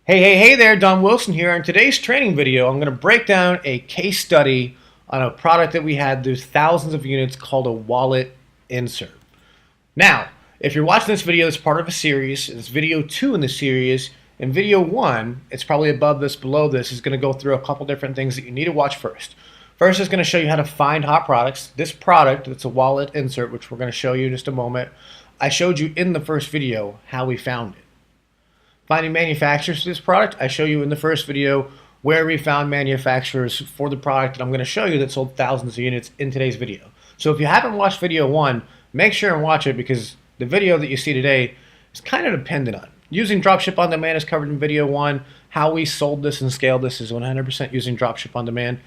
Hey there, Don Wilson here. In today's training video, I'm going to break down a case study on a product that we had. There's thousands of units called a wallet insert. Now, if you're watching this video, it's part of a series. It's video 2 in the series. In video 1, it's probably above this, below this, is going to go through a couple different things that you need to watch first. First, it's going to show you how to find hot products. This product, it's a wallet insert, which we're going to show you in just a moment. I showed you in the first video how we found it. Finding manufacturers for this product, I show you in the first video where we found manufacturers for the product that I'm going to show you that sold thousands of units in today's video. So if you haven't watched video 1, make sure and watch it because the video that you see today is kind of dependent on it. Using Dropship On Demand is covered in video 1. How we sold this and scaled this is 100% using Dropship On Demand.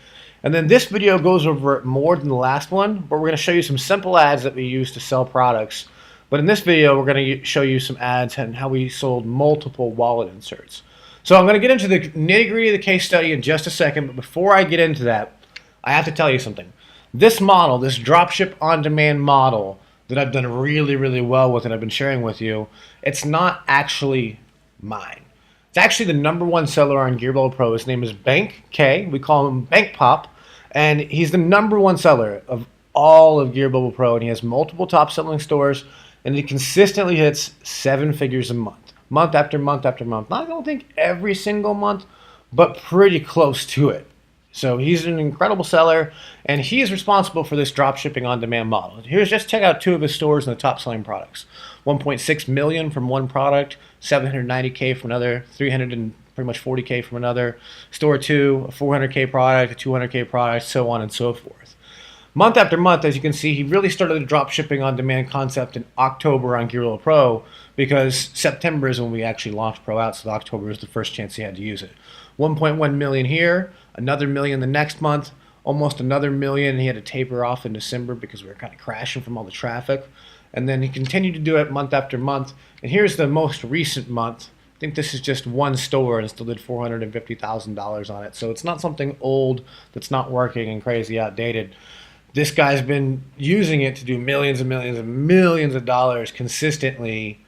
And then this video goes over it more than the last one, but we're going to show you some simple ads that we use to sell products. But in this video, we're going to show you some ads and how we sold multiple wallet inserts. So I'm going to get into the nitty-gritty of the case study in just a second, but before I get into that, I have to tell you something. This model, this Dropship On Demand model that I've done really well with and I've been sharing with you, it's not actually mine. It's actually the #1 seller on Gearbubble Pro. His name is Bank K. We call him Bank Pop, and he's the #1 seller of all of Gearbubble Pro, and he has multiple top-selling stores. And he consistently hits 7 figures a month, month after month after month. Not, I don't think every single month, but pretty close to it. So he's an incredible seller, and he is responsible for this drop shipping on demand model. Here's just check out 2 of his stores and the top selling products. 1.6 million from one product, 790K from another, 300 and pretty much 40K from another. Store 2, a 400K product, a 200K product, so on and so forth. Month after month, as you can see, he really started the drop shipping on demand concept in October on Gearbubble Pro because September is when we actually launched Pro out, so October was the first chance he had to use it. 1.1 million here, another million the next month, almost another million. He had to taper off in December because we were kind of crashing from all the traffic. And then he continued to do it month after month. And here's the most recent month. I think this is just one store and still did $450,000 on it. So it's not something old that's not working and crazy outdated. This guy's been using it to do millions and millions and millions of dollars consistently.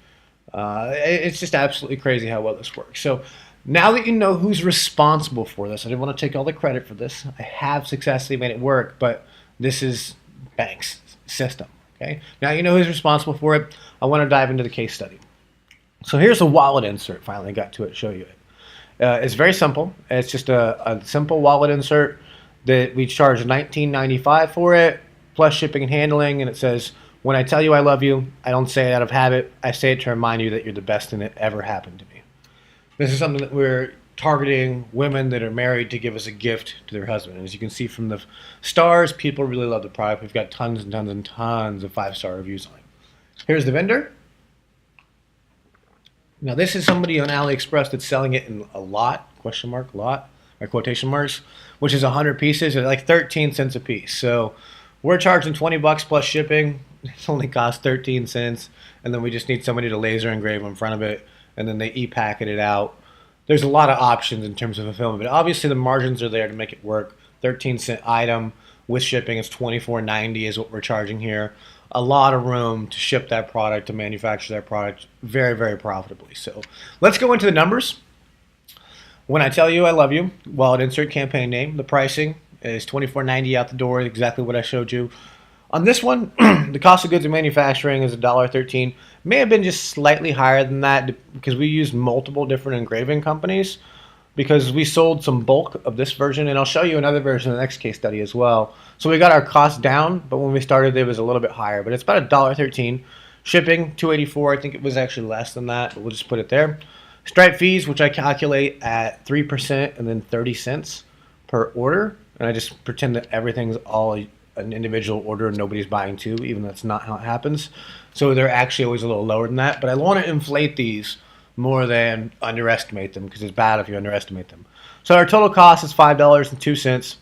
It's just absolutely crazy how well this works. So now that you know who's responsible for this, I didn't want to take all the credit for this. I have successfully made it work, but this is Bank's system. Okay. Now you know who's responsible for it. I want to dive into the case study. So here's a wallet insert. Finally got to it. Show you it. It's very simple. It's just a simple wallet insert that we charge $19.95 for it, plus shipping and handling, and it says, when I tell you I love you, I don't say it out of habit, I say it to remind you that you're the best thing that ever happened to me. This is something that we're targeting women that are married to give as a gift to their husband. And as you can see from the stars, people really love the product. We've got tons and tons and tons of 5-star reviews on it. Here's the vendor. Now this is somebody on AliExpress that's selling it in a lot, question mark, lot, or quotation marks, which is 100 pieces at like 13 cents a piece. So we're charging 20 bucks plus shipping. It only costs 13 cents. And then we just need somebody to laser engrave in front of it. And then they e-packet it out. There's a lot of options in terms of fulfillment, but obviously the margins are there to make it work. 13-cent item with shipping is $24.90 is what we're charging here. A lot of room to ship that product, to manufacture that product very profitably. So let's go into the numbers. When I tell you I love you, wallet insert campaign name, the pricing is $24.90 out the door, exactly what I showed you. On this one, the cost of goods of manufacturing is $1.13. May have been just slightly higher than that because we used multiple different engraving companies because we sold some bulk of this version, and I'll show you another version in the next case study as well. So we got our cost down, but when we started it was a little bit higher, but it's about $1.13. Shipping, $2.84. I think it was actually less than that, but we'll just put it there. Stripe fees, which I calculate at 3% and then 30 cents per order. And I just pretend that everything's all an individual order and nobody's buying 2, even though that's not how it happens. So they're actually always a little lower than that. But I want to inflate these more than underestimate them because it's bad if you underestimate them. So our total cost is $5.02.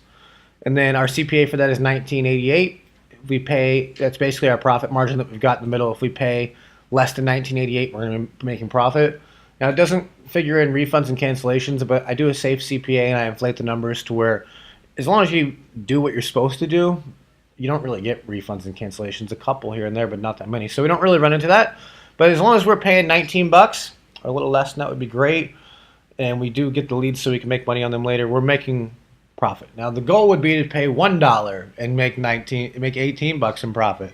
And then our CPA for that is $19.88. If we pay, that's basically our profit margin that we've got in the middle. If we pay less than $19.88, we're going to be making profit. Now, it doesn't figure in refunds and cancellations, but I do a safe CPA and I inflate the numbers to where as long as you do what you're supposed to do, you don't really get refunds and cancellations. A couple here and there, but not that many. So we don't really run into that. But as long as we're paying 19 bucks, or a little less than that would be great. and we do get the leads so we can make money on them later, we're making profit. Now the goal would be to pay $1 and make 18 bucks in profit.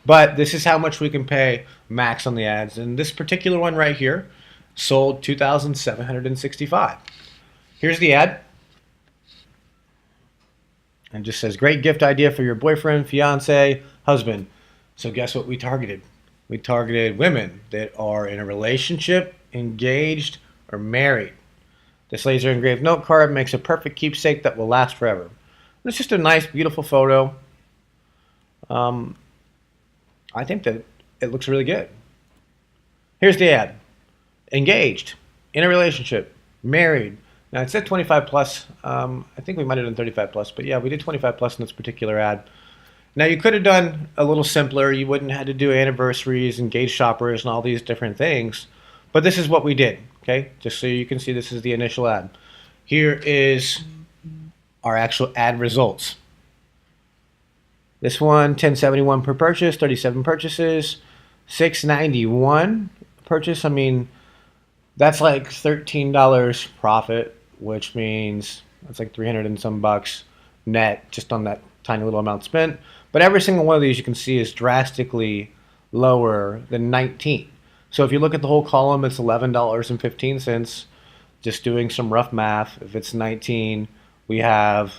But this is how much we can pay max on the ads. And this particular one right here sold 2,765. Here's the ad. And just says, great gift idea for your boyfriend, fiance, husband. So guess what we targeted? We targeted women that are in a relationship, engaged, or married. This laser engraved note card makes a perfect keepsake that will last forever. And it's just a nice, beautiful photo. I think that it looks really good. Here's the ad. Engaged, in a relationship, married. Now it said 25 plus. I think we might have done 35 plus, but yeah, we did 25 plus in this particular ad. Now you could have done a little simpler. You wouldn't have had to do anniversaries, engaged shoppers, and all these different things. But this is what we did, okay? Just so you can see, this is the initial ad. Here is our actual ad results. This one, 1071 per purchase, 37 purchases, 691 purchase. I mean, that's like $13 profit, which means that's like 300 and some bucks net just on that tiny little amount spent. But every single one of these you can see is drastically lower than 19. So if you look at the whole column, it's $11.15. Just doing some rough math, if it's 19, we have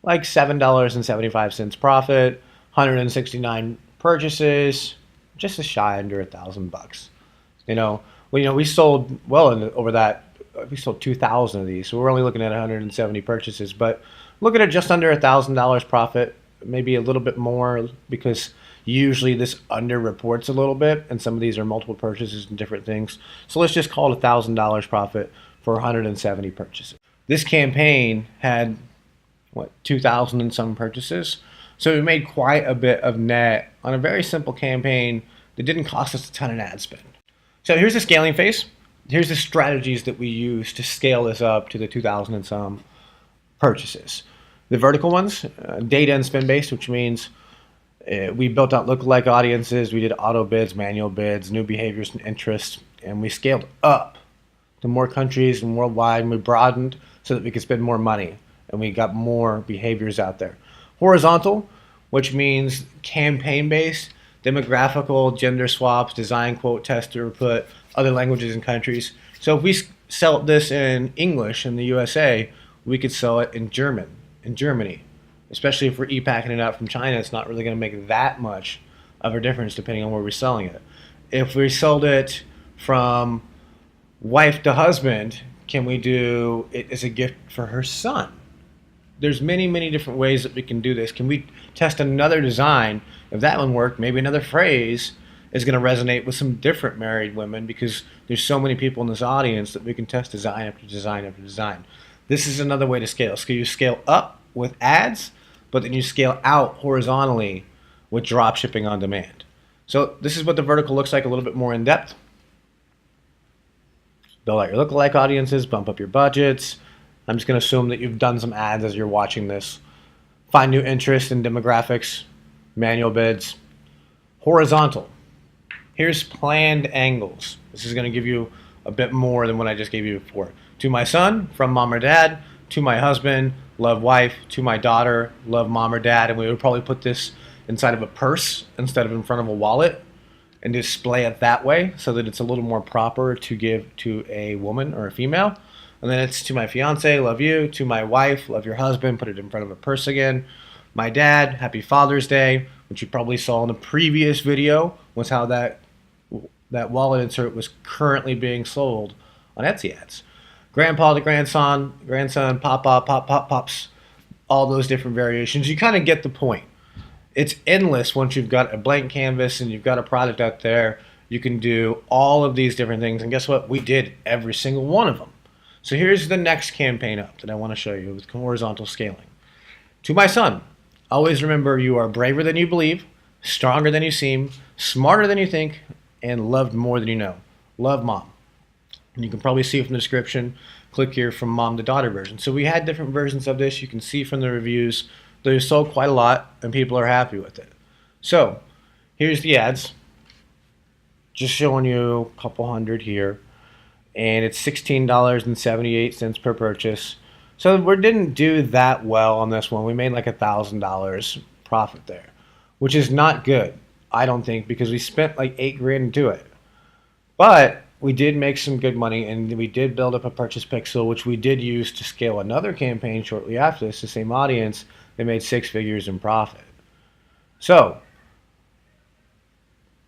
like $7.75 profit, 169 purchases, just a shy under $1,000. We sold over that. We sold 2,000 of these, so we're only looking at 170 purchases. But looking at just under $1,000 profit, maybe a little bit more, because usually this underreports a little bit, and some of these are multiple purchases and different things. So let's just call it $1,000 profit for 170 purchases. This campaign had 2,000 and some purchases, so we made quite a bit of net on a very simple campaign that didn't cost us a ton of ad spend. So here's the scaling phase. Here's the strategies that we use to scale this up to the 2,000 and some purchases. The vertical ones, data and spend based, which means we built out lookalike audiences. We did auto bids, manual bids, new behaviors and interests, and we scaled up to more countries and worldwide, and we broadened so that we could spend more money, and we got more behaviors out there. Horizontal, which means campaign based, demographical, gender swaps, design, quote, test, or put, other languages and countries. So if we sell this in English in the USA, we could sell it in Germany. Especially if we're e-packing it out from China, it's not really going to make that much of a difference depending on where we're selling it. If we sold it from wife to husband, can we do it as a gift for her son? There's many, many different ways that we can do this. Can we test another design? If that one worked, maybe another phrase is going to resonate with some different married women, because there's so many people in this audience that we can test design after design after design. This is another way to scale. So you scale up with ads, but then you scale out horizontally with drop shipping on demand. So this is what the vertical looks like a little bit more in depth. Build out your lookalike audiences, bump up your budgets. I'm just going to assume that you've done some ads as you're watching this. Find new interests and demographics, manual bids. Horizontal. Here's planned angles. This is going to give you a bit more than what I just gave you before. To my son, from mom or dad. To my husband, love wife. To my daughter, love mom or dad. And we would probably put this inside of a purse instead of in front of a wallet and display it that way so that it's a little more proper to give to a woman or a female. And then it's to my fiance, love you. To my wife, love your husband. Put it in front of a purse again. My dad, happy Father's Day, which you probably saw in the previous video, was how that wallet insert was currently being sold on Etsy ads. Grandpa to grandson, papa, pops, all those different variations. You kind of get the point. It's endless once you've got a blank canvas and you've got a product out there. You can do all of these different things. And guess what? We did every single one of them. So here's the next campaign up that I want to show you with horizontal scaling. To my son, always remember you are braver than you believe, stronger than you seem, smarter than you think, and loved more than you know. Love, Mom. And you can probably see from the description, click here from mom to daughter version. So we had different versions of this. You can see from the reviews, they sold quite a lot and people are happy with it. So here's the ads. Just showing you a couple hundred here. and it's $16.78 per purchase. So we didn't do that well on this one. We made like $1,000 profit there, which is not good, I don't think, because we spent like $8,000 to do it. But we did make some good money, and we did build up a purchase pixel, which we did use to scale another campaign shortly after this, the same audience. They made 6 figures in profit. So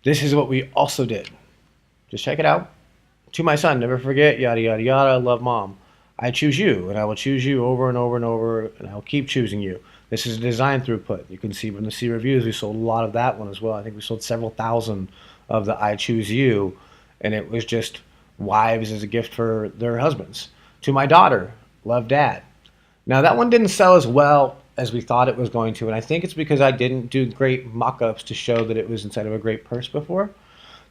this is what we also did. Just check it out. To my son, never forget, yada, yada, yada, love mom. I choose you, and I will choose you over and over and over, and I will keep choosing you. This is design throughput. You can see from the C reviews, we sold a lot of that one as well. I think we sold several thousand of the I choose you, and it was just wives as a gift for their husbands. To my daughter, love dad. Now that one didn't sell as well as we thought it was going to, and I think it's because I didn't do great mock-ups to show that it was inside of a great purse before.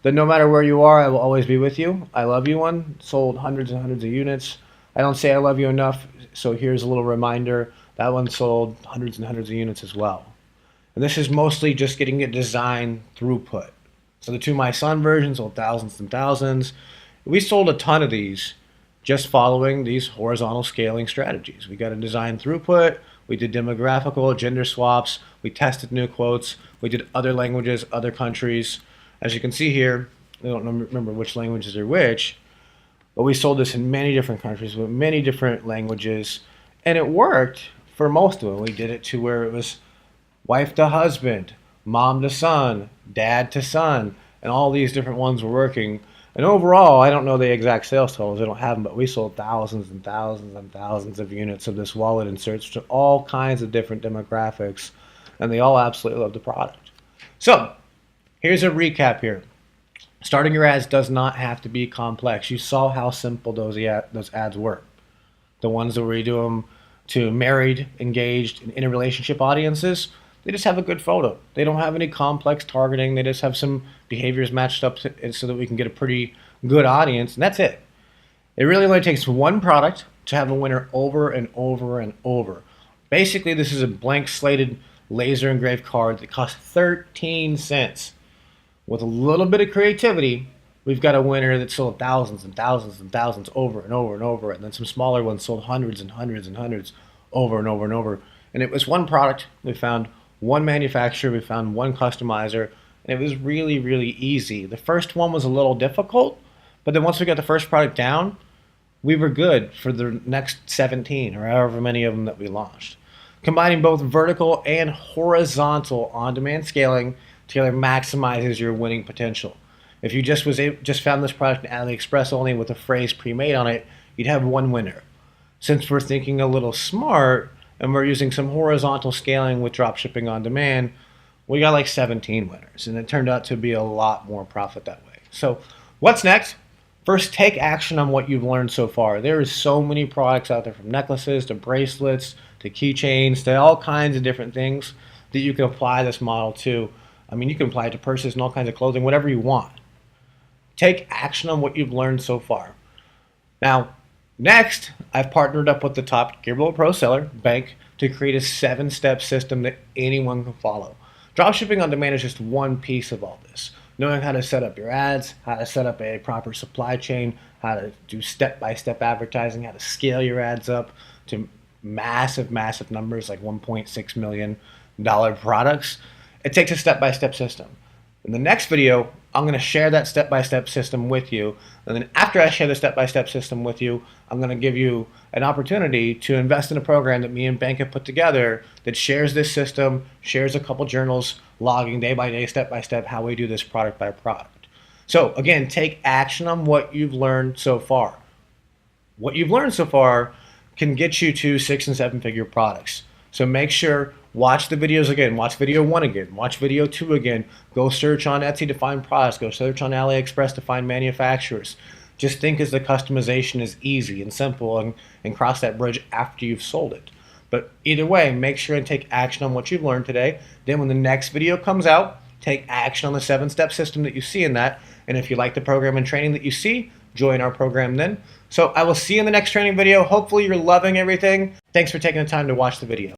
That no matter where you are, I will always be with you. I love you one. Sold hundreds and hundreds of units. I don't say I love you enough, so here's a little reminder. That one sold hundreds and hundreds of units as well. And this is mostly just getting it design throughput. So the To My Son version sold thousands and thousands. We sold a ton of these just following these horizontal scaling strategies. We got a design throughput, we did demographical, gender swaps, we tested new quotes, we did other languages, other countries. As you can see here, I don't remember which languages are which, but we sold this in many different countries with many different languages, and it worked for most of them. We did it to where it was wife to husband, mom to son, dad to son, and all these different ones were working. And overall, I don't know the exact sales totals, I don't have them, but we sold thousands and thousands and thousands of units of this wallet inserts to all kinds of different demographics, and they all absolutely love the product. So, here's a recap here. Starting your ads does not have to be complex. You saw how simple those ads were. The ones that we do them to married, engaged, and interrelationship audiences, they just have a good photo. They don't have any complex targeting. They just have some behaviors matched up so that we can get a pretty good audience, and that's it. It really only takes one product to have a winner over and over and over. Basically, this is a blank slated laser engraved card that costs 13 cents. With a little bit of creativity, we've got a winner that sold thousands and thousands and thousands over and over and over, and then some smaller ones sold hundreds and hundreds and hundreds over and over and over. And it was one product. We found one manufacturer, we found one customizer, and it was really, really easy. The first one was a little difficult, but then once we got the first product down, we were good for the next 17 or however many of them that we launched. Combining both vertical and horizontal on-demand scaling together maximizes your winning potential. If you just found this product in AliExpress only with a phrase pre-made on it, you'd have one winner. Since we're thinking a little smart and we're using some horizontal scaling with dropshipping on demand, we got like 17 winners, and it turned out to be a lot more profit that way. So what's next? First, take action on what you've learned so far. There is so many products out there, from necklaces to bracelets to keychains to all kinds of different things that you can apply this model to. I mean, you can apply it to purses and all kinds of clothing, whatever you want. Take action on what you've learned so far. Now, next, I've partnered up with the top Gearbullet Pro seller, Bank, to create a 7-step system that anyone can follow. Dropshipping on demand is just one piece of all this. Knowing how to set up your ads, how to set up a proper supply chain, how to do step-by-step advertising, how to scale your ads up to massive, massive numbers like $1.6 million products. It takes a step-by-step system. In the next video, I'm going to share that step-by-step system with you. And then after I share the step-by-step system with you, I'm going to give you an opportunity to invest in a program that me and Bank have put together that shares this system, shares a couple journals, logging day by day, step by step, how we do this product by product. So again, take action on what you've learned so far. What you've learned so far can get you to 6- and 7-figure products. So make sure, watch the videos again, watch video 1 again, watch video 2 again, go search on Etsy to find products, go search on AliExpress to find manufacturers. Just think as the customization is easy and simple, and cross that bridge after you've sold it. But either way, make sure and take action on what you've learned today. Then when the next video comes out, take action on the 7-step system that you see in that. And if you like the program and training that you see, join our program then. So I will see you in the next training video. Hopefully you're loving everything. Thanks for taking the time to watch the video.